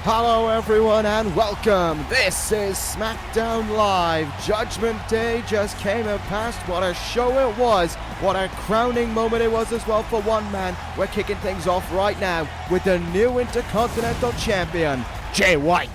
Hello everyone and welcome. This is Smackdown Live. Judgment Day just came and passed. What a show it was. What a crowning moment it was as well for one man. We're kicking things off right now with the new Intercontinental Champion, Jay White.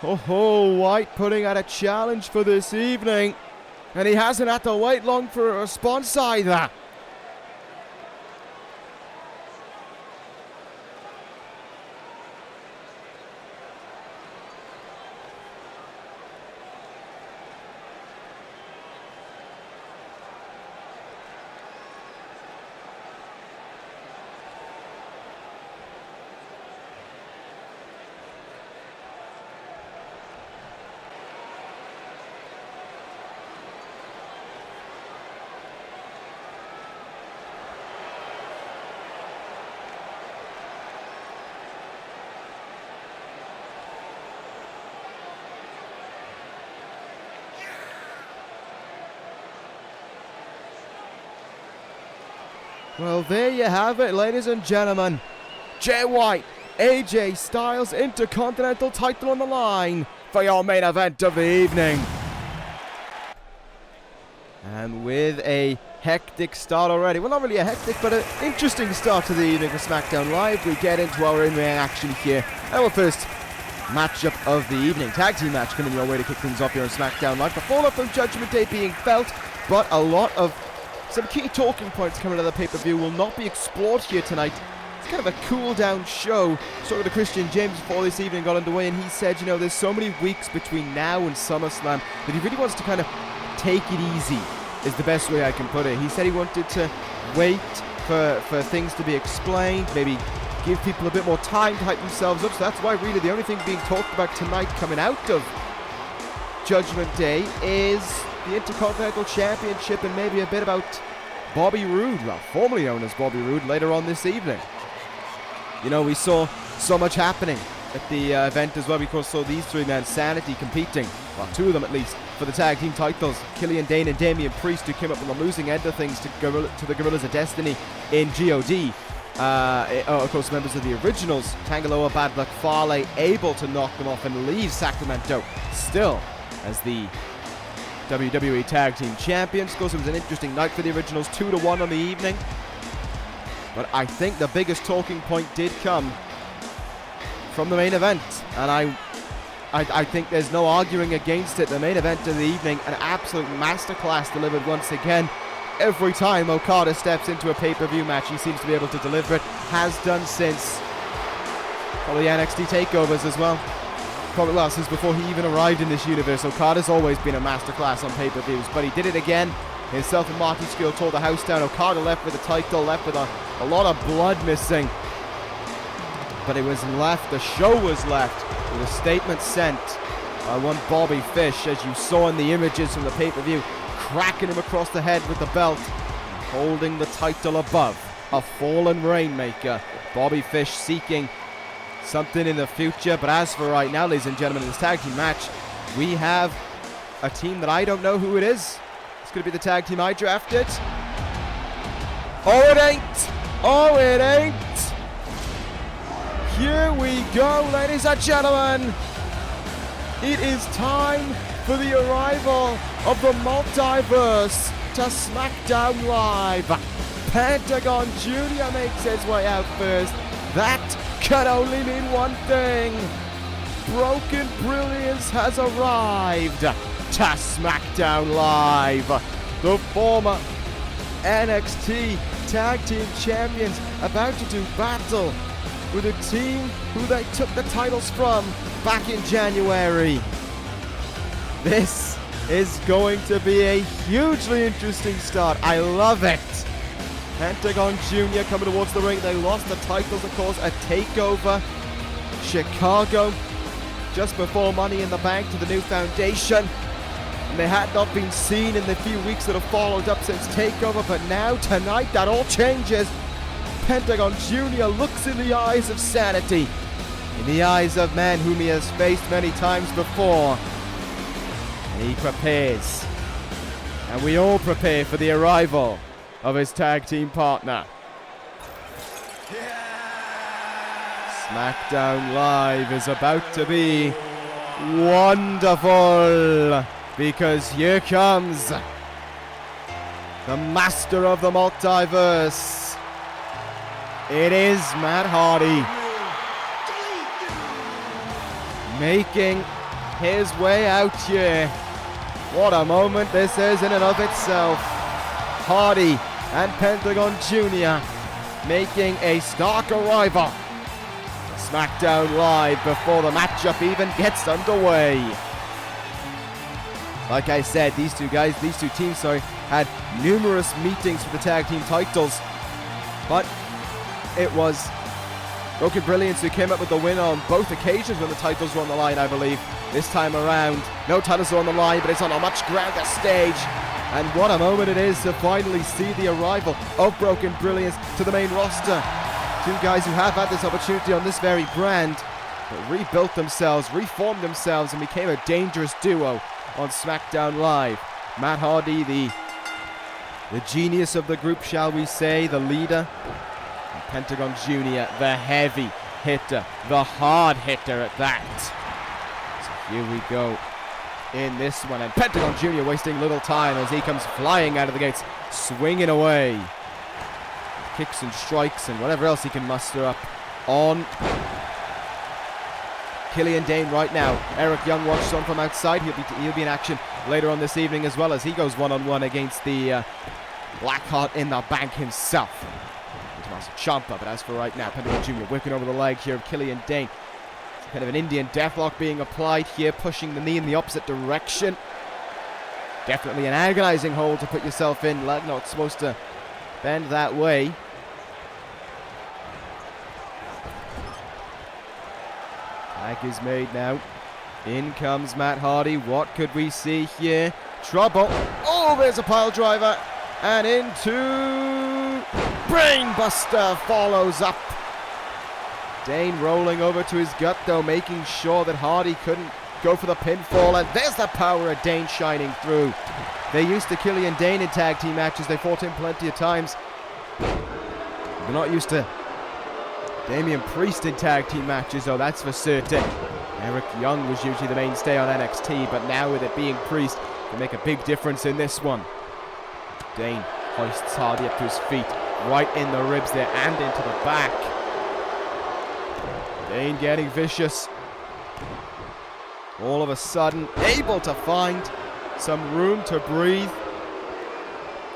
Oh, White putting out a challenge for this evening, and he hasn't had to wait long for a response either. Well, there you have it, ladies and gentlemen. Jay White, AJ Styles Intercontinental title on the line for your main event of the evening. And with a hectic start already, well, not really a hectic, but an interesting start to the evening for Smackdown Live, we get into our in-ring action here. Our first matchup of the evening, tag team match coming your way to kick things off here on Smackdown Live. The fallout from Judgment Day being felt, but a lot of some key talking points coming out of the pay-per-view will not be explored here tonight. It's kind of a cool-down show. Sort of the Christian James before this evening got underway, and he said, you know, there's so many weeks between now and SummerSlam that he really wants to kind of take it easy, is the best way I can put it. He said he wanted to wait for things to be explained, maybe give people a bit more time to hype themselves up. So that's why really the only thing being talked about tonight coming out of Judgment Day is the Intercontinental Championship and maybe a bit about Bobby Roode, well, formerly known as Bobby Roode, later on this evening. You know, we saw so much happening at the event as well. We saw these three men, SAnitY, competing, well, two of them at least, for the tag team titles. Killian Dane and Damian Priest, who came up on the losing end of things to the Gorillas of Destiny in GOD. Of course, members of the originals, Tangaloa, Bad Luck Fale, able to knock them off and leave Sacramento still as the WWE Tag Team Champions. Of course, it was an interesting night for the originals, 2-1 on the evening. But I think the biggest talking point did come from the main event, and I think there's no arguing against it. The main event of the evening, an absolute masterclass delivered once again. Every time Okada steps into a pay-per-view match, he seems to be able to deliver it. Has done since probably NXT takeovers as well. Probably, well, since before he even arrived in this universe. Okada's always been a masterclass on pay-per-views, but he did it again. Himself and Marty Scurll tore the house down. Okada left with the title, left with a lot of blood missing. But it was left, the show was left, with a statement sent by one Bobby Fish, as you saw in the images from the pay-per-view, cracking him across the head with the belt, holding the title above a fallen Rainmaker. Bobby Fish seeking something in the future, but as for right now, ladies and gentlemen, in this tag team match, we have a team that I don't know who it is. It's going to be the tag team I drafted. Oh, it ain't! Oh, it ain't! Here we go, ladies and gentlemen. It is time for the arrival of the multiverse to Smackdown Live. Pentagon Jr. makes his way out first. That can only mean one thing. Broken Brilliance has arrived to Smackdown Live. The former NXT Tag Team Champions about to do battle with a team who they took the titles from back in January. This is going to be a hugely interesting start. I love it. Pentagon Jr. coming towards the ring. They lost the titles, of course, at TakeOver Chicago just before Money in the Bank to the New Foundation. And they had not been seen in the few weeks that have followed up since TakeOver, but now, tonight, that all changes. Pentagon Jr. looks in the eyes of SAnitY, in the eyes of men whom he has faced many times before. And he prepares. And we all prepare for the arrival of his tag team partner. Smackdown Live is about to be wonderful, because here comes the master of the multiverse. It is Matt Hardy, making his way out here. What a moment this is in and of itself. Hardy and Pentagon Jr. making a stark arrival. Smackdown Live before the matchup even gets underway. Like I said, these two teams, had numerous meetings for the tag team titles, but it was Broken Brilliance who came up with the win on both occasions when the titles were on the line, I believe. This time around, no titles are on the line, but it's on a much grander stage. And what a moment it is to finally see the arrival of Broken Brilliance to the main roster. Two guys who have had this opportunity on this very brand, but rebuilt themselves, reformed themselves, and became a dangerous duo on SmackDown Live. Matt Hardy, the genius of the group, shall we say, the leader. And Pentagon Jr., the heavy hitter, the hard hitter at that. So here we go in this one, and Pentagon Jr. wasting little time as he comes flying out of the gates, swinging away. Kicks and strikes and whatever else he can muster up on Killian Dane right now. Eric Young watches on from outside. He'll be in action later on this evening as well, as he goes one-on-one against the Blackheart in the Bank himself, Tommaso Ciampa. But as for right now, Pentagon Jr. working over the leg here of Killian Dane. Kind of an Indian deathlock being applied here, pushing the knee in the opposite direction. Definitely an agonizing hold to put yourself in. Leg not supposed to bend that way. Tag is made now. In comes Matt Hardy. What could we see here? Trouble. Oh, there's a pile driver. And into Brainbuster follows up. Dane rolling over to his gut, though, making sure that Hardy couldn't go for the pinfall. And there's the power of Dane shining through. They're used to Killian Dane in tag team matches. They fought him plenty of times. They're not used to Damian Priest in tag team matches, though, that's for certain. Eric Young was usually the mainstay on NXT, but now with it being Priest, can make a big difference in this one. Dane hoists Hardy up to his feet, right in the ribs there and into the back. Dane getting vicious. All of a sudden, able to find some room to breathe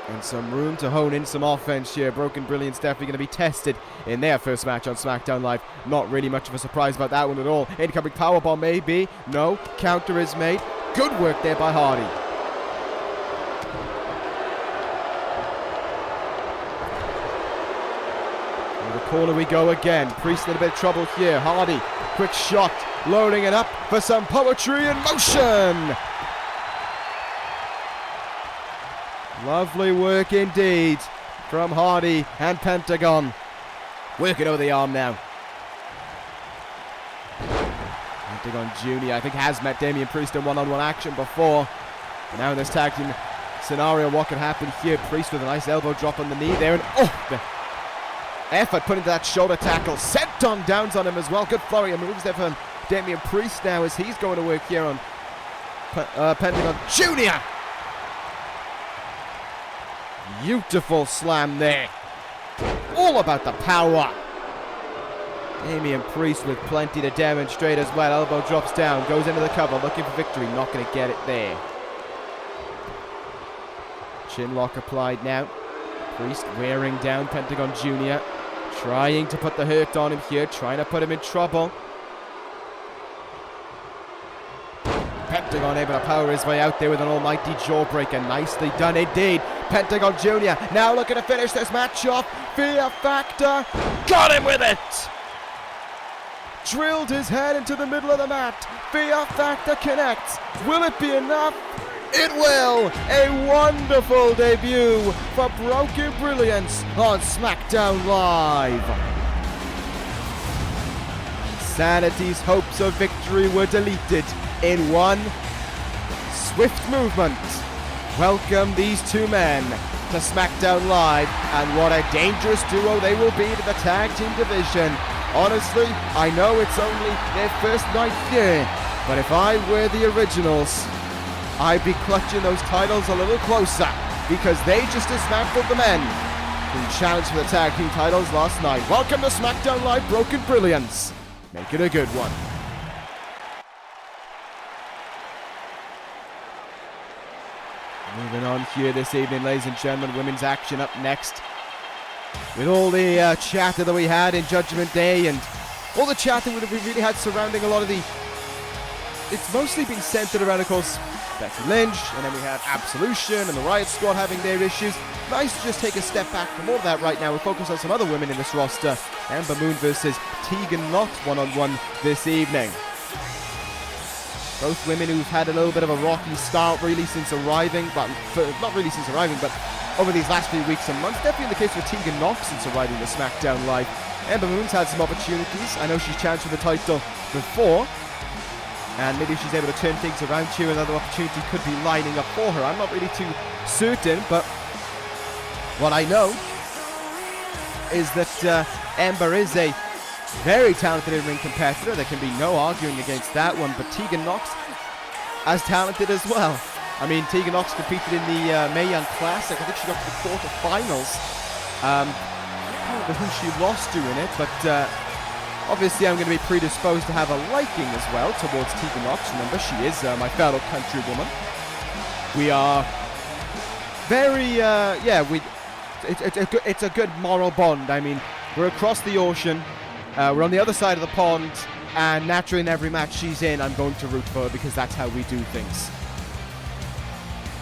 and some room to hone in some offense here. Broken Brilliance definitely going to be tested in their first match on SmackDown Live. Not really much of a surprise about that one at all. Incoming powerbomb maybe. No. Counter is made. Good work there by Hardy. In the corner we go again. Priest in a bit of trouble here. Hardy, quick shot. Loading it up for some poetry in motion. Lovely work indeed from Hardy and Pentagon. Working over the arm now. Pentagon Jr. I think has met Damian Priest in one-on-one action before. But now in this tag team scenario, what could happen here? Priest with a nice elbow drop on the knee there. And the effort put into that shoulder tackle. Sent on downs on him as well. Good flurry of moves there from Damian Priest now as he's going to work here on Pentagon Jr. Beautiful slam there. All about the power. Damian Priest with plenty to demonstrate as well. Elbow drops down, goes into the cover, looking for victory. Not going to get it there. Chin lock applied now. Priest wearing down Pentagon Jr. Trying to put the hurt on him here. Trying to put him in trouble. Pentagon able to power his way out there with an almighty jawbreaker. Nicely done indeed. Pentagon Jr. now looking to finish this match off. Fear Factor got him with it. Drilled his head into the middle of the mat. Fear Factor connects. Will it be enough? It will! A wonderful debut for Broken Brilliance on Smackdown Live. SAniTY's hopes of victory were deleted in one swift movement. Welcome these two men to Smackdown Live, and what a dangerous duo they will be to the tag team division. Honestly, I know it's only their first night here, but if I were the originals, I'd be clutching those titles a little closer, because they just dismantled the men who challenged for the tag team titles last night. Welcome to Smackdown Live, Broken Brilliance. Make it a good one. Moving on here this evening, ladies and gentlemen, women's action up next. With all the chatter that we had in Judgment Day and all the chatter that we really had surrounding a lot of the... It's mostly been centered around, of course, Becky Lynch, and then we have Absolution and the Riot Squad having their issues. Nice to just take a step back from all of that right now and focus on some other women in this roster. Ember Moon versus Tegan Nox one-on-one this evening. Both women who've had a little bit of a rocky start really since arriving, but not really since arriving, but over these last few weeks and months. Definitely the case with Tegan Nox since arriving to SmackDown Live. Ember Moon's had some opportunities. I know she's challenged for the title before, and maybe if she's able to turn things around here, another opportunity could be lining up for her. I'm not really too certain, but what I know is that Ember is a very talented in-ring competitor. There can be no arguing against that one, but Tegan Nox as talented as well. I mean, Tegan Nox competed in the Mae Young Classic. I think she got to the quarterfinals. I don't remember who she lost to in it, but obviously I'm going to be predisposed to have a liking as well towards Tegan Nox. Remember, she is my fellow countrywoman. We are very, it's a good moral bond. I mean, we're across the ocean, we're on the other side of the pond, and naturally in every match she's in, I'm going to root for her because that's how we do things.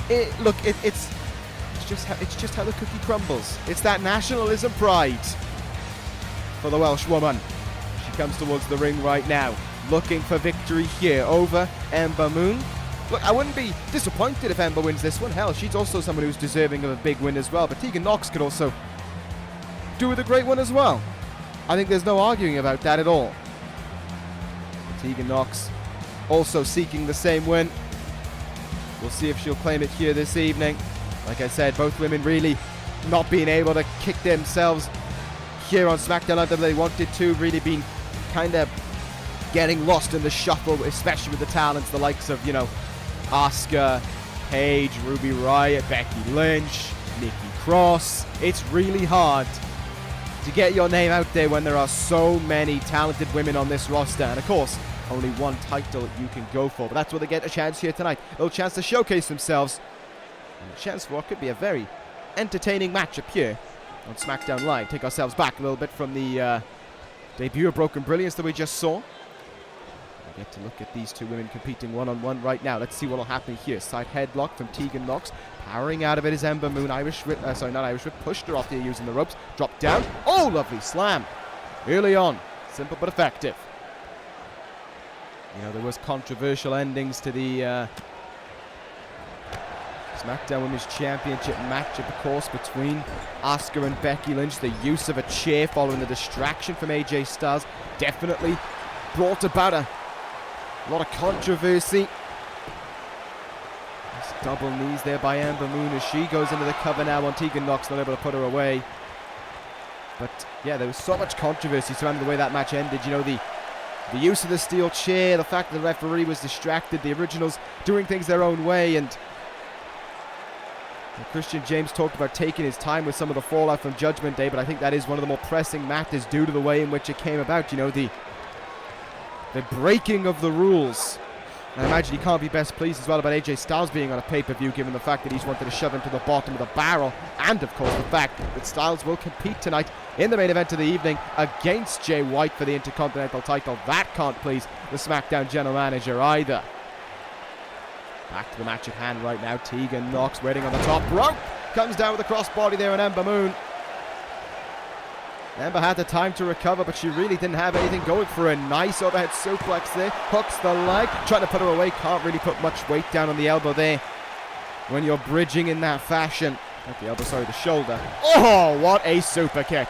It's just how the cookie crumbles. It's that nationalism pride for the Welsh woman. She comes towards the ring right now, looking for victory here over Ember Moon. Look, I wouldn't be disappointed if Ember wins this one. Hell, she's also someone who's deserving of a big win as well. But Tegan Nox could also do with a great one as well. I think there's no arguing about that at all. Tegan Nox also seeking the same win. We'll see if she'll claim it here this evening. Like I said, both women really not being able to kick themselves here on SmackDown like they wanted to. Really been kind of getting lost in the shuffle, especially with the talents, the likes of, you know, Asuka, Paige, Ruby Riott, Becky Lynch, Nikki Cross. It's really hard to get your name out there when there are so many talented women on this roster. And of course, only one title you can go for. But that's where they get a chance here tonight. A little chance to showcase themselves. And a chance for what could be a very entertaining matchup here on SmackDown Live. Take ourselves back a little bit from the debut of Broken Brilliance that we just saw. We get to look at these two women competing one-on-one right now. Let's see what will happen here. Side headlock from Tegan Nox. Powering out of it is Ember Moon. Irish whip, not Irish whip. Pushed her off there using the ropes. Dropped down. Oh, lovely slam. Early on. Simple but effective. You know, there was controversial endings to the SmackDown Women's Championship matchup, of course, between Asuka and Becky Lynch. The use of a chair following the distraction from AJ Styles definitely brought about a lot of controversy. Nice double knees there by Ember Moon as she goes into the cover now on Tegan Nox, not able to put her away. But yeah, there was so much controversy surrounding the way that match ended. You know, the use of the steel chair, the fact that the referee was distracted, the originals doing things their own way, and Christian James talked about taking his time with some of the fallout from Judgment Day, but I think that is one of the more pressing matters due to the way in which it came about. You know, the breaking of the rules. And I imagine he can't be best pleased as well about AJ Styles being on a pay-per-view, given the fact that he's wanted to shove him to the bottom of the barrel, and of course the fact that Styles will compete tonight in the main event of the evening against Jay White for the Intercontinental title. That can't please the SmackDown general manager either. Back to the match at hand right now. Tegan Nox waiting on the top rope. Comes down with a crossbody there on Ember Moon. Ember had the time to recover, but she really didn't have anything going for a nice overhead suplex there. Hooks the leg, trying to put her away. Can't really put much weight down on the elbow there when you're bridging in that fashion. Not the elbow, sorry, the shoulder. Oh, what a super kick.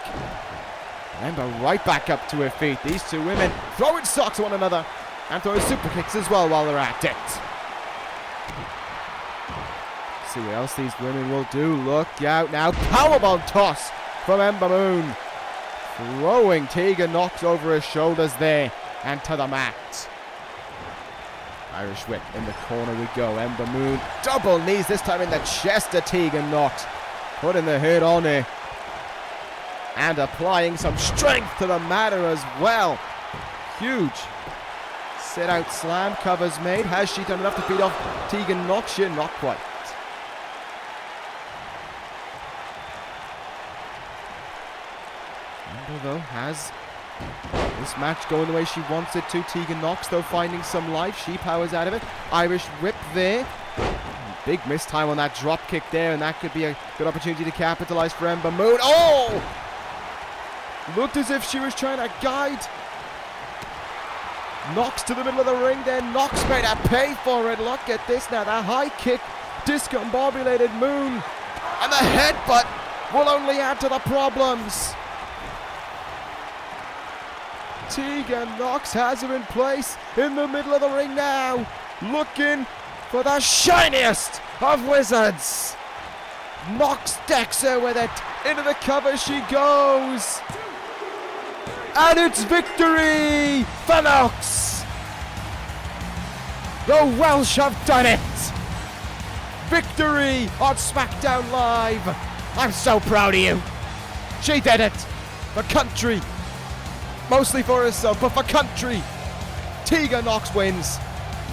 Ember right back up to her feet. These two women throwing socks at one another and throwing super kicks as well while they're at it. See what else these women will do. Look out now. Powerbomb toss from Ember Moon. Throwing Tegan Knox over her shoulders there and to the mat. Irish whip in the corner we go. Ember Moon double knees, this time in the chest of Tegan Knox. Putting the hood on her and applying some strength to the matter as well. Huge sit out slam, covers made. Has she done enough to beat off Tegan Knox? Not quite. Ember though has this match going the way she wants it to. Tegan Knox though finding some life. She powers out of it. Irish whip there. Big miss time on that drop kick there, and that could be a good opportunity to capitalize for Ember Moon. Oh! Looked as if she was trying to guide Knox to the middle of the ring there. Knox made her pay for it. Look at this now. That high kick discombobulated Moon. And the headbutt will only add to the problems. Tegan Knox has her in place in the middle of the ring now. Looking for the shiniest of wizards. Knox decks her with it. Into the cover she goes. And it's victory for Knox. The Welsh have done it. Victory on Smackdown Live. I'm so proud of you. She did it. For country. Mostly for herself, but for country. Tegan Knox wins.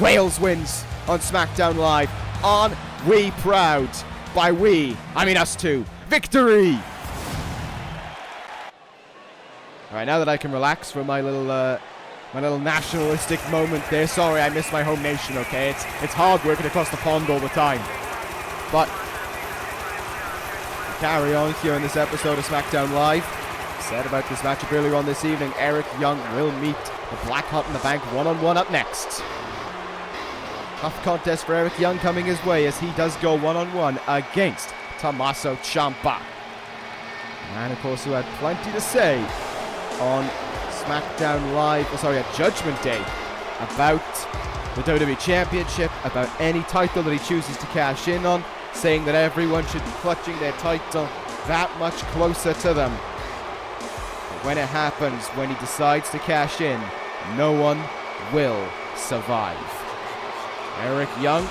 Wales wins on Smackdown Live. On We Proud. By we, I mean us two. Victory! Alright, now that I can relax from my little nationalistic moment there. Sorry, I miss my home nation, okay? It's hard working across the pond all the time. But we carry on here in this episode of Smackdown Live. Said about this matchup earlier on this evening, Eric Young will meet the Black Hot in the Bank one-on-one up next. Tough contest for Eric Young coming his way as he does go one-on-one against Tommaso Ciampa. And of course, who had plenty to say on Smackdown Live, at Judgment Day, about the WWE Championship, about any title that he chooses to cash in on, saying that everyone should be clutching their title that much closer to them. But when it happens, when he decides to cash in, no one will survive. Eric Young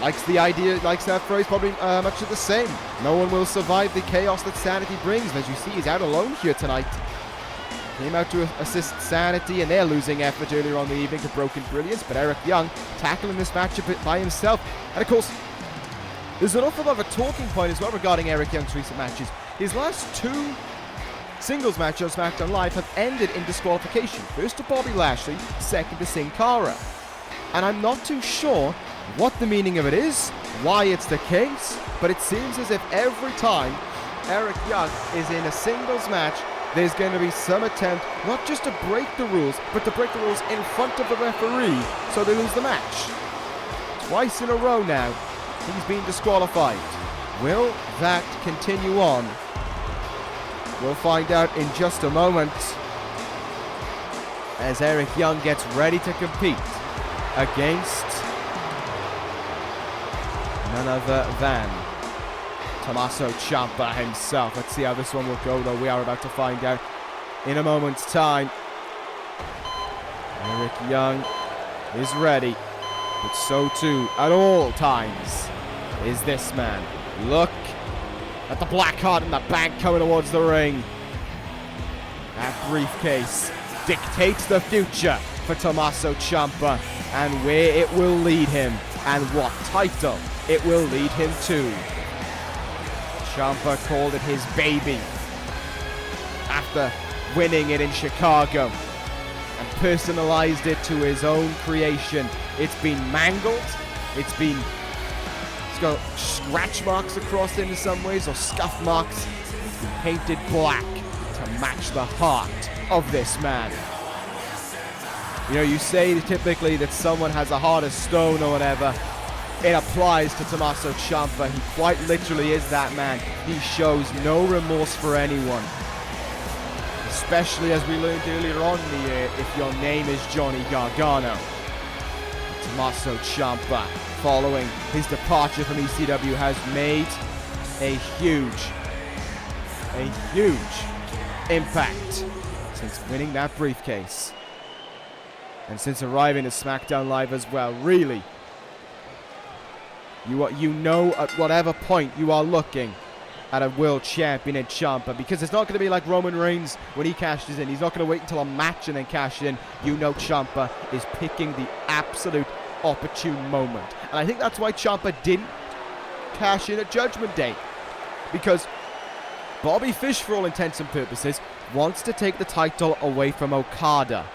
likes the idea, likes that phrase, probably much of the same. No one will survive the chaos that SAnitY brings. And as you see, he's out alone here tonight. Came out to assist SAnitY in their losing effort earlier on the evening to Broken Brilliance, but Eric Young tackling this matchup by himself. And of course, there's an awful lot of a talking point as well regarding Eric Young's recent matches. His last two singles matches on SmackDown Live have ended in disqualification. First to Bobby Lashley, second to Sin Cara. And I'm not too sure what the meaning of it is, why it's the case, but it seems as if every time Eric Young is in a singles match, there's going to be some attempt not just to break the rules, but to break the rules in front of the referee so they lose the match. Twice in a row now, he's been disqualified. Will that continue on? We'll find out in just a moment as Eric Young gets ready to compete against none other than Tommaso Ciampa himself. Let's see how this one will go, though. We are about to find out in a moment's time. Eric Young is ready, but so too, at all times, is this man. Look at the Black Heart in the Bank coming towards the ring. That briefcase dictates the future for Tommaso Ciampa and where it will lead him and what title it will lead him to. Ciampa called it his baby after winning it in Chicago and personalized it to his own creation. It's been mangled, it's been It's got scratch marks across it in some ways, or scuff marks, painted black to match the heart of this man. You know, you say typically that someone has a heart of stone or whatever. It applies to Tommaso Ciampa. He quite literally is that man. He shows no remorse for anyone. Especially as we learned earlier on in the year, if your name is Johnny Gargano. Tommaso Ciampa, following his departure from ECW, has made a huge impact since winning that briefcase. And since arriving to SmackDown Live as well. Really, you know at whatever point you are looking at a world champion in Ciampa, because it's not going to be like Roman Reigns when he cashes in. He's not going to wait until a match and then cash in. You know Ciampa is picking the absolute opportune moment. And I think that's why Ciampa didn't cash in at Judgment Day, because Bobby Fish, for all intents and purposes, wants to take the title away from Okada,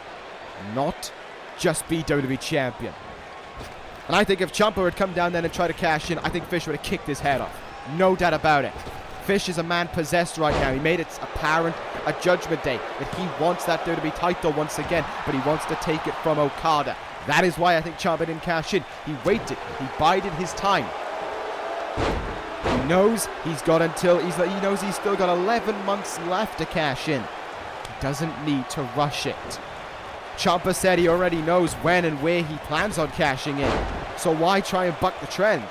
not just be WWE champion. And I think if Ciampa had come down then and tried to cash in, I think Fish would have kicked his head off. No doubt about it. Fish is a man possessed right now. He made it apparent at Judgment Day that he wants that WWE title once again, but he wants to take it from Okada. That is why I think Ciampa didn't cash in. He waited. He bided his time. He knows he's got until he knows he's still got 11 months left to cash in. He doesn't need to rush it. Ciampa said he already knows when and where he plans on cashing in. So why try and buck the trend?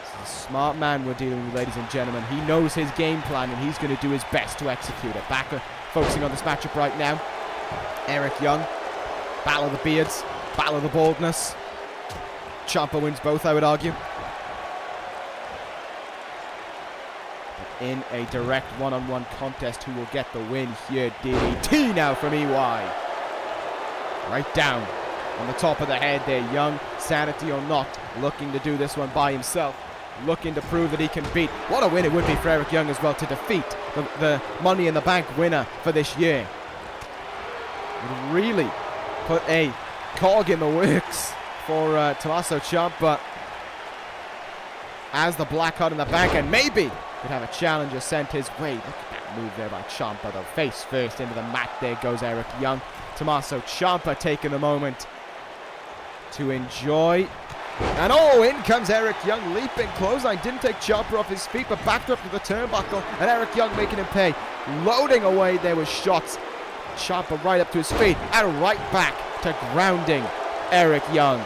It's a smart man we're dealing with, ladies and gentlemen. He knows his game plan and he's going to do his best to execute it. Focusing on this matchup right now. Eric Young, battle of the beards, battle of the baldness. Ciampa wins both, I would argue. But in a direct one-on-one contest, who will get the win here? DDT now from EY. Right down on the top of the head there. Young, SAnitY or not, looking to do this one by himself. Looking to prove that he can beat. What a win it would be for Eric Young as well to defeat the Money in the Bank winner for this year. Would really put a cog in the works for Tommaso Ciampa as the black heart in the bank, and maybe could have a challenger sent his way. Look at that move there by Ciampa, though. Face first into the mat. There goes Eric Young. Tommaso Ciampa taking the moment to enjoy. And oh, in comes Eric Young, leaping clothesline. Didn't take Ciampa off his feet, but backed up to the turnbuckle, and Eric Young making him pay. Loading away there with shots. Ciampa right up to his feet and right back to grounding Eric Young.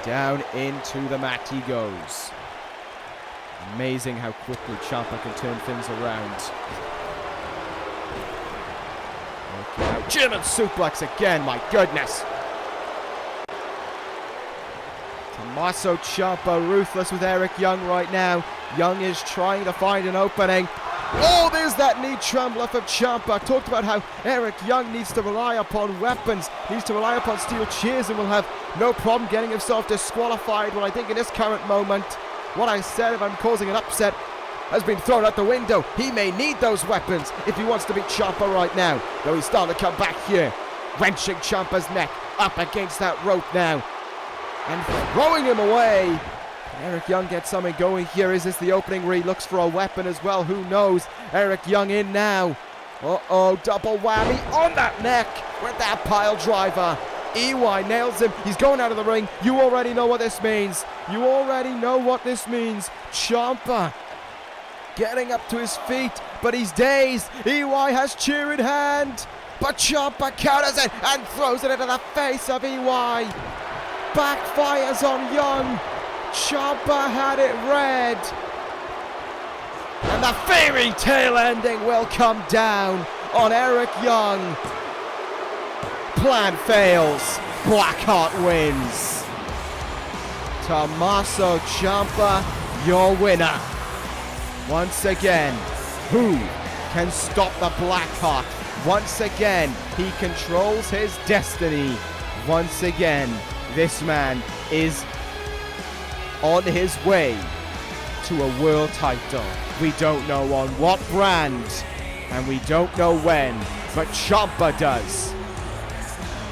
Down into the mat he goes. Amazing how quickly Ciampa can turn things around. Okay, now German suplex again, my goodness. Tommaso Ciampa ruthless with Eric Young right now. Young is trying to find an opening. Oh, there's that knee trembler from Ciampa. Talked about how Eric Young needs to rely upon weapons, needs to rely upon steel chairs, and will have no problem getting himself disqualified. Well, I think in this current moment, what I said, if I'm causing an upset, has been thrown out the window. He may need those weapons if he wants to beat Ciampa right now. Though he's starting to come back here. Wrenching Ciampa's neck up against that rope now. And throwing him away. Eric Young gets something going here. Is this the opening where he looks for a weapon as well? Who knows? Eric Young in now. Uh-oh, double whammy on that neck with that pile driver. EY nails him. He's going out of the ring. You already know what this means. You already know what this means. Ciampa getting up to his feet, but he's dazed. EY has cheer in hand, but Ciampa counters it and throws it into the face of EY. Backfires on Young. Ciampa had it red. And the fairy tale ending will come down on Eric Young. Plan fails. Blackheart wins. Tommaso Ciampa, your winner. Once again, who can stop the Blackheart? Once again, he controls his destiny. Once again, this man is on his way to a world title. We don't know on what brand, and we don't know when, but Ciampa does.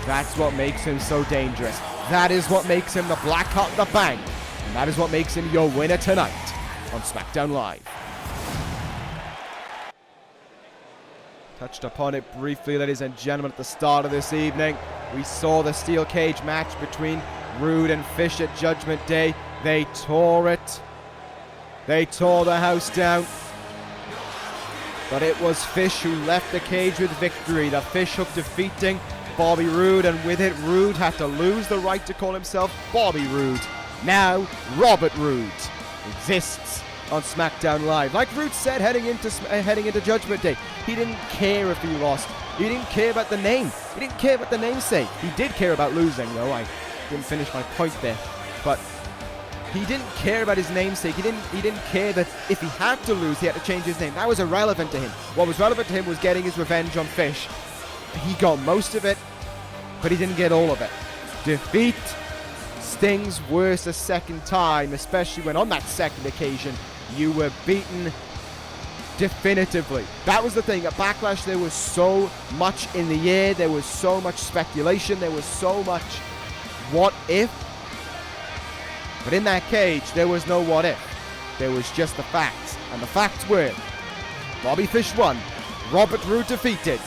That's what makes him so dangerous. That is what makes him the Black Hawk the Bang. And that is what makes him your winner tonight on Smackdown Live. Touched upon it briefly, ladies and gentlemen, at the start of this evening. We saw the steel cage match between Roode and Fish at Judgment Day. They tore it. They tore the house down. But it was Fish who left the cage with victory. The Fish Hook defeating Bobby Roode, and with it, Roode had to lose the right to call himself Bobby Roode. Now, Robert Roode exists on Smackdown Live. Like Roode said heading into Judgment Day, he didn't care if he lost. He didn't care about the name. He didn't care about the namesake. He did care about losing, though. I didn't finish my point there. But he didn't care about his namesake. He didn't care that if he had to lose, he had to change his name. That was irrelevant to him. What was relevant to him was getting his revenge on Fish. He got most of it, but he didn't get all of it. Defeat stings worse a second time, especially when on that second occasion, you were beaten definitively. That was the thing. At Backlash, there was so much in the air. There was so much speculation. There was so much what if. But in that cage, there was no what if. There was just the facts. And the facts were Bobby Fish won. Robert Roode defeated.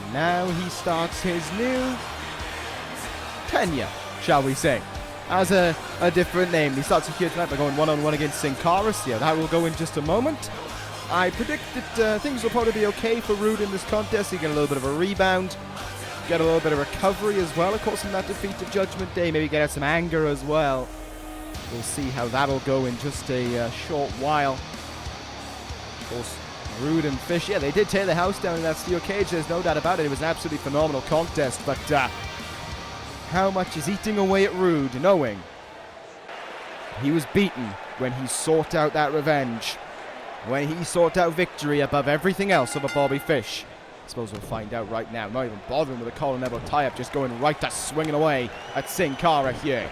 And now he starts his new tenure, shall we say, as a different name. He starts here tonight by going one-on-one against Cara. So that will go in just a moment. I predict that things will probably be okay for Roode in this contest. He get a little bit of a rebound, get a little bit of recovery as well, of course, from that defeat at Judgment Day. Maybe get out some anger as well. We'll see how that'll go in just a short while. Of course, Roode and Fish, yeah, they did tear the house down in that steel cage. There's no doubt about it. It was an absolutely phenomenal contest. But how much is eating away at Roode, knowing he was beaten when he sought out that revenge, when he sought out victory above everything else over Bobby Fish? I suppose we'll find out right now. Not even bothering with a collar and elbow tie-up, just going right to swinging away at Cara here.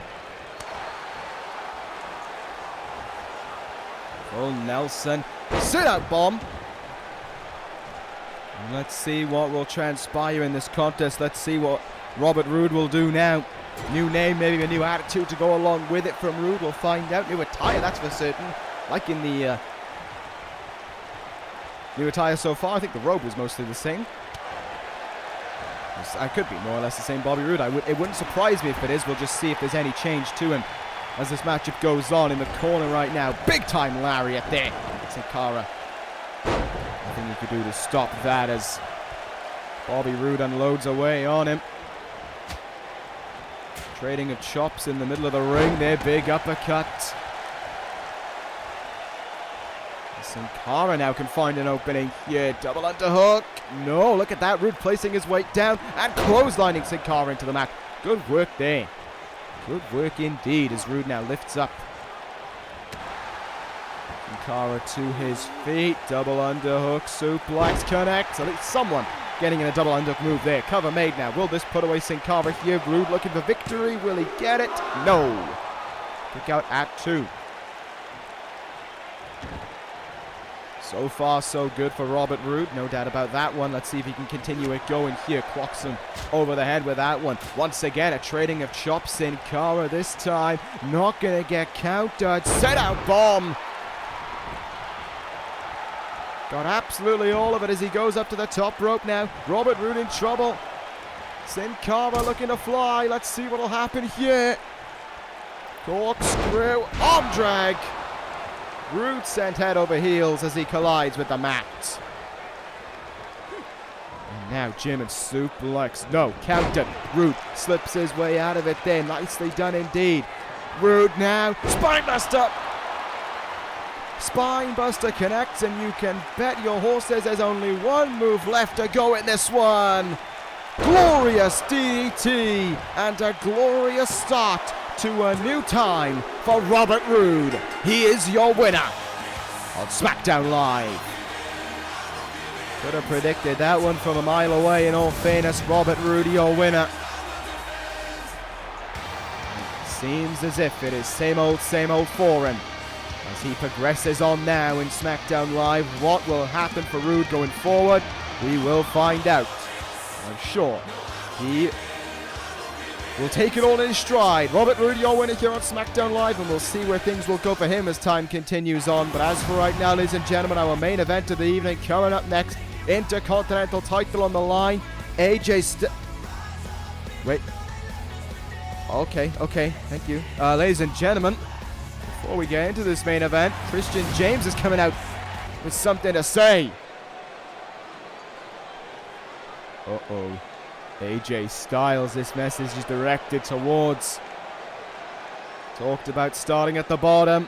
Full Nelson. Sit-out bomb. And let's see what will transpire in this contest. Let's see what Robert Roode will do now. New name, maybe a new attitude to go along with it from Roode. We'll find out. New attire, that's for certain. Like in the new attire so far, I think the robe was mostly the same. I could be more or less the same Bobby Roode. It wouldn't surprise me if it is. We'll just see if there's any change to him as this matchup goes on. In the corner right now, big time lariat there. Cara, nothing he could do to stop that as Bobby Roode unloads away on him. Trading of chops in the middle of the ring there, big uppercut. Cara now can find an opening here, double underhook. No, look at that, Roode placing his weight down and clotheslining Cara into the mat. Good work there. Good work indeed as Roode now lifts up. Cara to his feet, double underhook, suplex connects. At least someone getting in a double underhook move there. Cover made now. Will this put away Cara here? Roode looking for victory. Will he get it? No. Kick out at 2. So far, so good for Robert Roode. No doubt about that one. Let's see if he can continue it going here. Clocks him over the head with that one. Once again, a trading of chops. Cara this time not going to get countered. Set out bomb. Got absolutely all of it as he goes up to the top rope now. Robert Roode in trouble. Cara looking to fly. Let's see what will happen here. Corkscrew. Arm drag. Roode sent head over heels as he collides with the mat. And now German suplex. No, counter. Roode slips his way out of it there. Nicely done indeed. Roode now. Spinebuster. Spinebuster connects, and you can bet your horses there's only one move left to go in this one. Glorious DDT and a glorious start to a new time for Robert Roode. He is your winner on Smackdown Live. Could have predicted that one from a mile away. In all fairness, Robert Roode, your winner. Seems as if it is same old for him. As he progresses on now in Smackdown Live, what will happen for Roode going forward? We will find out. I'm sure he will take it all in stride. Robert Roode, your winner here on Smackdown Live, and we'll see where things will go for him as time continues on. But as for right now, ladies and gentlemen, our main event of the evening coming up next. Intercontinental title on the line. Wait. Okay, thank you. Ladies and gentlemen, before we get into this main event, Christian James is coming out with something to say. Uh-oh. AJ Styles, this message is directed towards. Talked about starting at the bottom.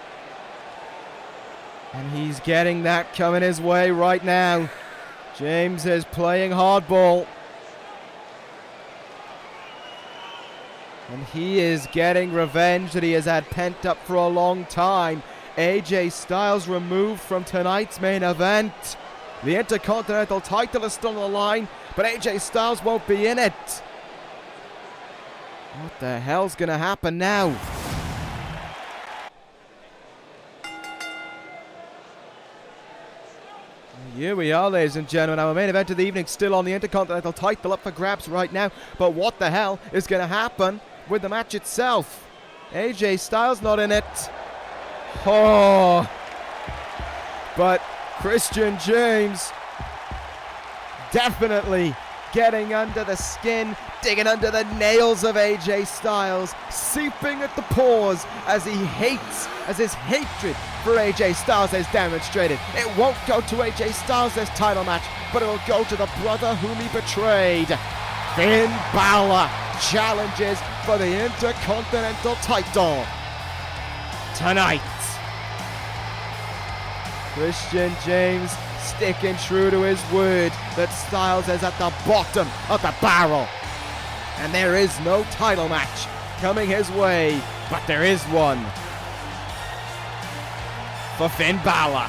And he's getting that coming his way right now. James is playing hardball. And he is getting revenge that he has had pent up for a long time. AJ Styles removed from tonight's main event. The Intercontinental title is still on the line, but AJ Styles won't be in it. What the hell's gonna happen now? Here we are, ladies and gentlemen. Our main event of the evening still on the Intercontinental title up for grabs right now. But what the hell is going to happen with the match itself? AJ Styles not in it. Oh. But Christian James definitely getting under the skin, digging under the nails of AJ Styles, seeping at the pores as his hatred for AJ Styles is demonstrated. It won't go to AJ Styles this title match, but it will go to the brother whom he betrayed. Finn Balor challenges for the Intercontinental title tonight. Christian James sticking true to his word that Styles is at the bottom of the barrel. And there is no title match coming his way, but there is one for Finn Balor.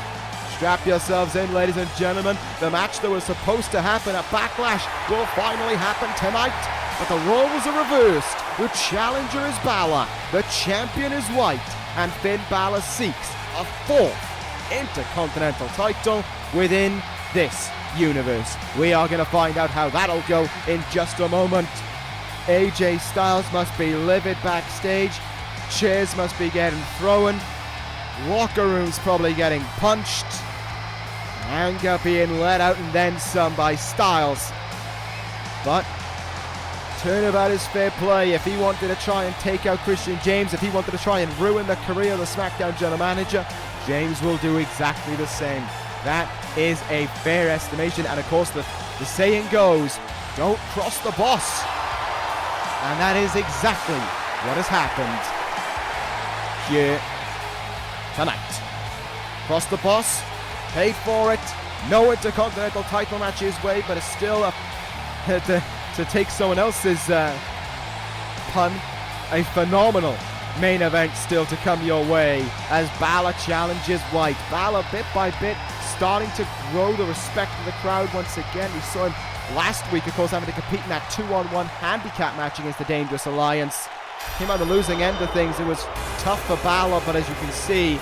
Strap yourselves in, ladies and gentlemen. The match that was supposed to happen at Backlash will finally happen tonight, but the roles are reversed. The challenger is Balor, the champion is White, and Finn Balor seeks a fourth Intercontinental title within this universe. We are going to find out how that'll go in just a moment. AJ Styles must be livid backstage. Chairs must be getting thrown. Locker rooms probably getting punched. Anger being let out and then some by Styles. But turnabout is fair play. If he wanted to try and take out Christian James, if he wanted to try and ruin the career of the SmackDown general manager, James will do exactly the same. That is a fair estimation, and of course the saying goes, don't cross the boss. And that is exactly what has happened here tonight. Cross the boss, paid for it, no Intercontinental title match his way, but it's still to take someone else's pun, a phenomenal main event still to come your way as Balor challenges White. Balor bit by bit starting to grow the respect of the crowd once again. We saw him last week, of course, having to compete in that 2-on-1 handicap match against the Dangerous Alliance. Came on the losing end of things. It was tough for Balor, but as you can see,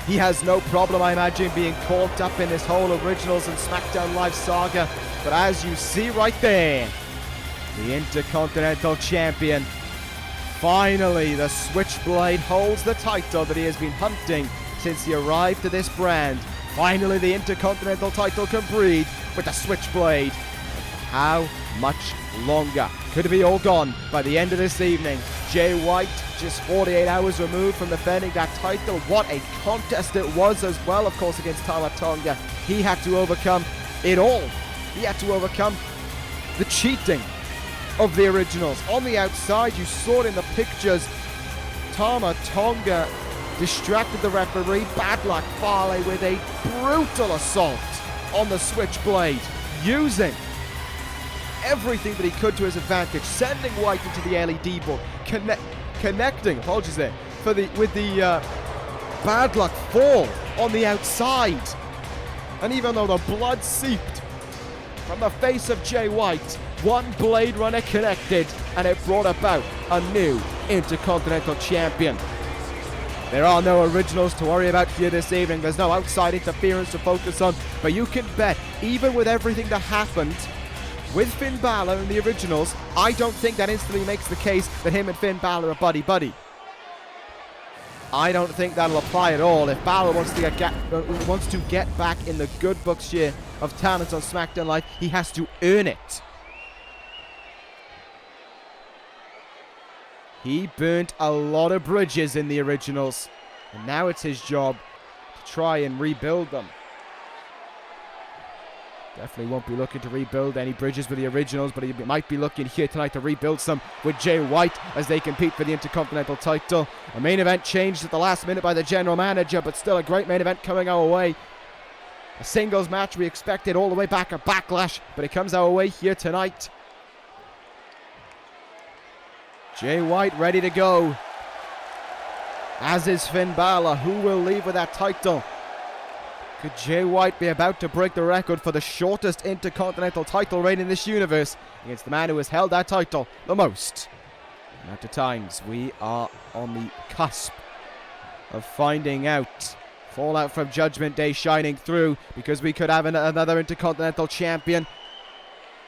he has no problem, I imagine, being caught up in this whole Originals and SmackDown Live saga. But as you see right there, the Intercontinental Champion, finally the Switchblade holds the title that he has been hunting since he arrived to this brand. Finally the Intercontinental title can breathe with the Switchblade. How much longer? Could it be all gone by the end of this evening? Jay White just 48 hours removed from defending that title. What a contest it was as well, of course, against Tama Tonga. He had to overcome it all. He had to overcome the cheating of the Originals. On the outside, you saw it in the pictures, Tama Tonga distracted the referee. Bad Luck Fale with a brutal assault on the Switchblade, using everything that he could to his advantage, sending White into the LED book, connecting, apologies there, with the Bad Luck Fall on the outside. And even though the blood seeped from the face of Jay White, one Blade Runner connected, and it brought about a new Intercontinental Champion. There are no Originals to worry about here this evening. There's no outside interference to focus on, but you can bet, even with everything that happened, with Finn Balor in the originals, I don't think that instantly makes the case that him and Finn Balor are buddy-buddy. I don't think that'll apply at all. If Balor wants to get back in the good books here of talent on SmackDown Live, he has to earn it. He burnt a lot of bridges in the originals, and now it's his job to try and rebuild them. Definitely won't be looking to rebuild any bridges with the originals, but he might be looking here tonight to rebuild some with Jay White as they compete for the Intercontinental title. A main event changed at the last minute by the general manager, but still a great main event coming our way. A singles match we expected all the way back at Backlash, but it comes our way here tonight. Jay White ready to go, as is Finn Balor. Who will leave with that title? Could Jay White be about to break the record for the shortest Intercontinental title reign in this universe against the man who has held that title the most amount of times? We are on the cusp of finding out. Fallout from Judgment Day shining through, because we could have another Intercontinental champion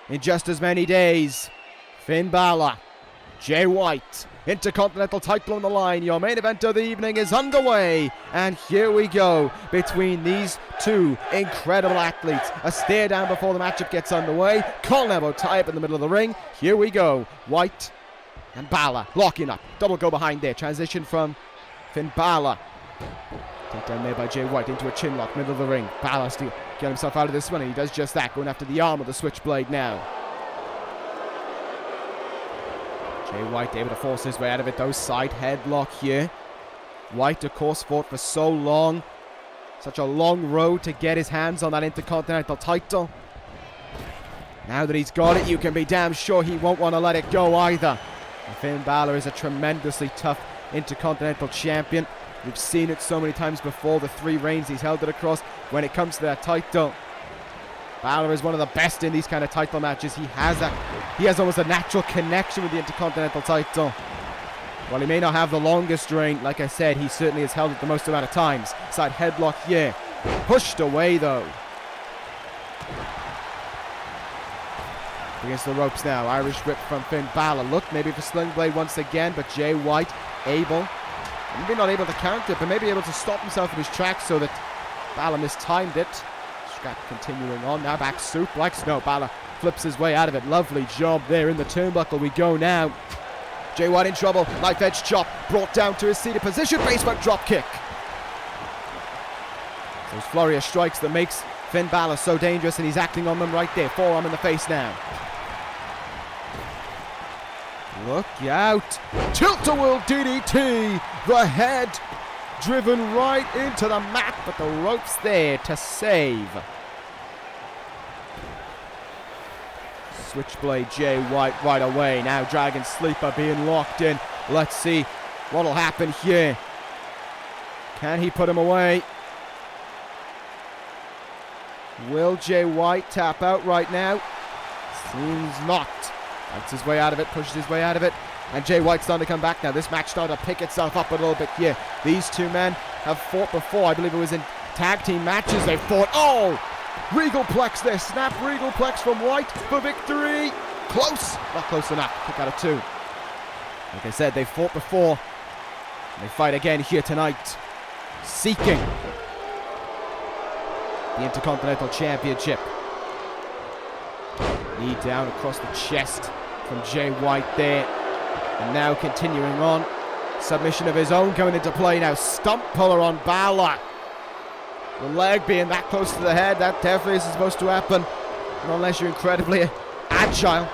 in just as many days. Finn Balor, Jay White, Intercontinental title on the line. Your main event of the evening is underway, and here we go between these two incredible athletes. A stare down before the matchup gets underway. Colin elbow tie up in the middle of the ring. Here we go. White and Balor locking up. Double go behind there. Transition from Finn Balor. Take down there by Jay White into a chin lock, middle of the ring. Balor still get himself out of this one, and he does just that, going after the arm of the switchblade now. Jay White able to force his way out of it, though. Side headlock here. White, of course, fought for so long. Such a long road to get his hands on that Intercontinental title. Now that he's got it, you can be damn sure he won't want to let it go either. And Finn Balor is a tremendously tough Intercontinental champion. We've seen it so many times before, the 3 reigns he's held it across. When it comes to that title, Balor is one of the best in these kind of title matches. He has almost a natural connection with the Intercontinental title. While he may not have the longest reign, like I said, he certainly has held it the most amount of times. Side headlock here. Pushed away though. Against the ropes now. Irish whip from Finn Balor. Look, maybe for Sling Blade once again, but Jay White maybe not able to counter it, but maybe able to stop himself in his tracks so that Balor mistimed it. Strap continuing on, now back suplex. No, Balor flips his way out of it. Lovely job there in the turnbuckle. We go now. Jay White in trouble. Knife edge chop, brought down to his seated position. Basement drop kick. Those flurry of strikes that makes Finn Balor so dangerous, and he's acting on them right there. Forearm in the face now. Look out. Tilt-a-whirl DDT. The head driven right into the mat, but the rope's there to save. Switchblade Jay White right away. Now Dragon Sleeper being locked in. Let's see what'll happen here. Can he put him away? Will Jay White tap out right now? Seems not. Fights his way out of it, pushes his way out of it, and Jay White's starting to come back now. This match starting to pick itself up a little bit here. These two men have fought before. I believe it was in tag team matches they fought. Oh! Regal Plex there. Snap Regal Plex from White for victory. Close. Not close enough. Kick out of 2. Like I said, they fought before. They fight again here tonight, seeking the Intercontinental Championship. Knee down across the chest from Jay White there. And now continuing on. Submission of his own coming into play now. Stump puller on Balor. The leg being that close to the head, that definitely isn't supposed to happen. Not unless you're incredibly agile.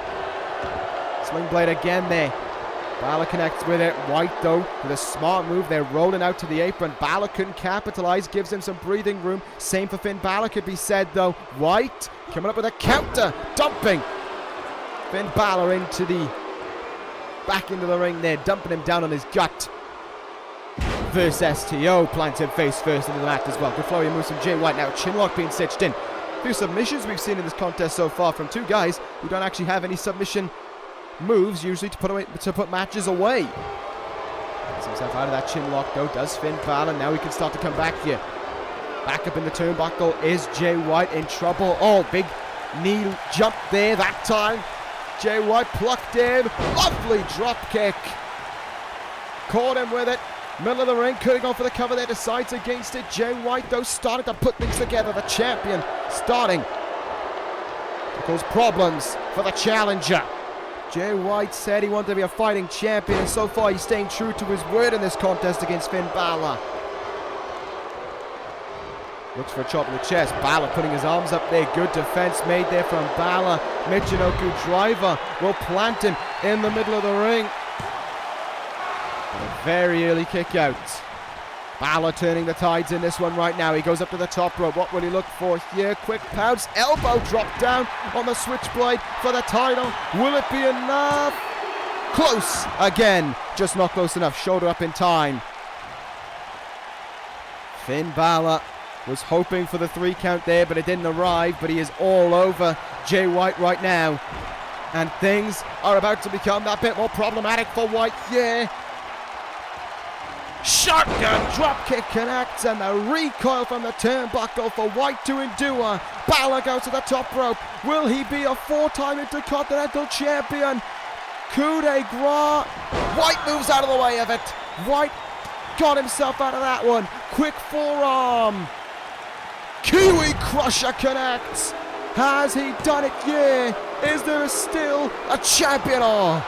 Sling blade again there. Balor connects with it. White, though, with a smart move. They're rolling out to the apron. Balor couldn't capitalize. Gives him some breathing room. Same for Finn Balor could be said, though. White coming up with a counter. Dumping Finn Balor back into the ring there. Dumping him down on his gut. Versus STO. Plants him face first into the mat as well. Good flurry moves from Jay White now. Chinlock being stitched in. A few submissions we've seen in this contest so far from two guys who don't actually have any submission moves usually to put matches away. Gets himself out of that chin lock though, does Finn Balor. Now he can start to come back here. Back up in the turnbuckle is Jay White in trouble. Oh, big knee jump there that time. Jay White plucked him. Lovely drop kick. Caught him with it. Middle of the ring, could have gone for the cover there, decides against it. Jay White, though, starting to put things together. The champion starting to cause problems for the challenger. Jay White said he wanted to be a fighting champion, and so far he's staying true to his word in this contest against Finn Balor. Looks for a chop in the chest. Balor putting his arms up there. Good defense made there from Balor. Michinoku driver will plant him in the middle of the ring. A very early kick out. Balor turning the tides in this one right now. He goes up to the top rope. What will he look for here? Quick pounce. Elbow drop down on the switchblade for the title. Will it be enough? Close again. Just not close enough. Shoulder up in time. Finn Balor was hoping for the 3 count there, but it didn't arrive. But he is all over Jay White right now. And things are about to become that bit more problematic for White here. Shotgun dropkick connects, and the recoil from the turnbuckle for White to endure. Balor goes to the top rope. Will he be a 4-time Intercontinental Champion? Coup de grace. White moves out of the way of it. White got himself out of that one. Quick forearm. Kiwi Crusher connects. Has he done it? Yeah. Is there still a champion? Oh.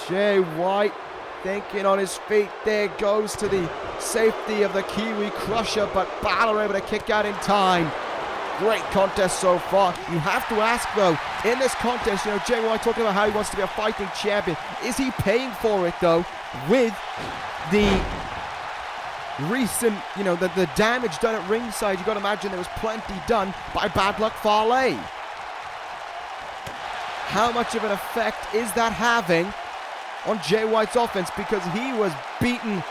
Jay White thinking on his feet there, goes to the safety of the Kiwi Crusher, but Balor able to kick out in time. Great contest so far. You have to ask though, in this contest, Jay White talking about how he wants to be a fighting champion. Is he paying for it though, with the recent, the damage done at ringside? You got to imagine there was plenty done by Bad Luck Fale. How much of an effect is that having on Jay White's offense, because he was beaten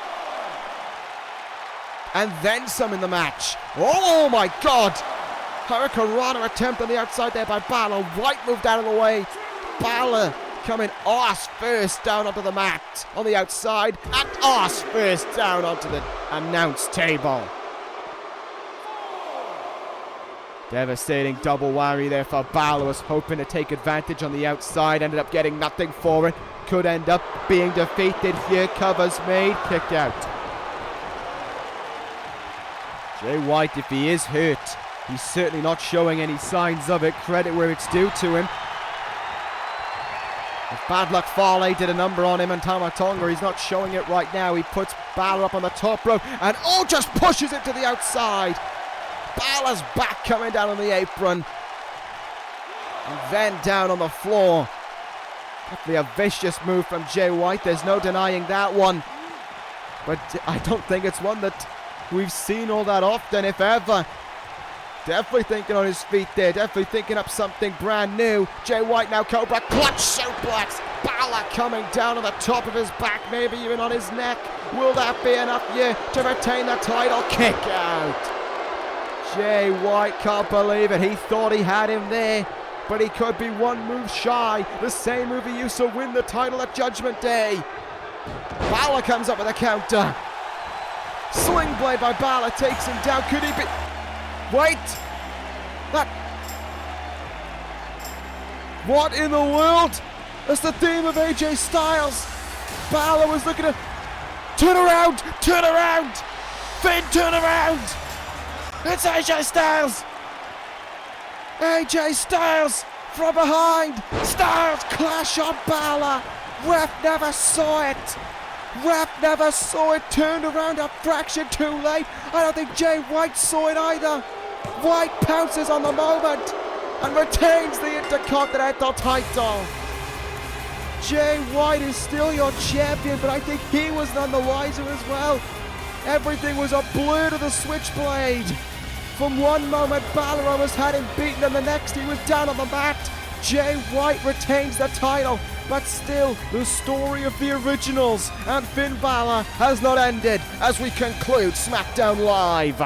and then some in the match. Oh my God! Hurricanrana attempt on the outside there by Balor. White moved out of the way. Balor coming arse first down onto the mat on the outside, and arse first down onto the announce table. Devastating double whammy there for Balor. Was hoping to take advantage on the outside, ended up getting nothing for it. Could end up being defeated here. Covers made. Kick out. Jay White, if he is hurt, he's certainly not showing any signs of it. Credit where it's due to him. If Bad Luck Fale did a number on him and Tamatonga, he's not showing it right now. He puts Balor up on the top rope and just pushes it to the outside. Balor's back coming down on the apron. And then down on the floor. Definitely a vicious move from Jay White. There's no denying that one. But I don't think it's one that we've seen all that often, if ever. Definitely thinking on his feet there. Definitely thinking up something brand new. Jay White now Cobra clutch suplex. Balor coming down on the top of his back, maybe even on his neck. Will that be enough here to retain the title? Kick out. Jay White can't believe it. He thought he had him there, but he could be one move shy. The same move he used to win the title at Judgment Day. Balor comes up with a counter. Sling blade by Balor takes him down. Could he be... Wait! That... What in the world? That's the theme of AJ Styles. Balor was looking to... Turn around! Turn around! Finn, turn around! It's AJ Styles! AJ Styles from behind! Styles clash on Balor! Ref never saw it! Ref never saw it! Turned around a fraction too late! I don't think Jay White saw it either! White pounces on the moment and retains the Intercontinental title! Jay White is still your champion, but I think he was none the wiser as well. Everything was a blur to the switchblade. From one moment, Balor almost had him beaten, and the next he was down on the mat. Jay White retains the title, but still, the story of the originals and Finn Balor has not ended as we conclude SmackDown Live.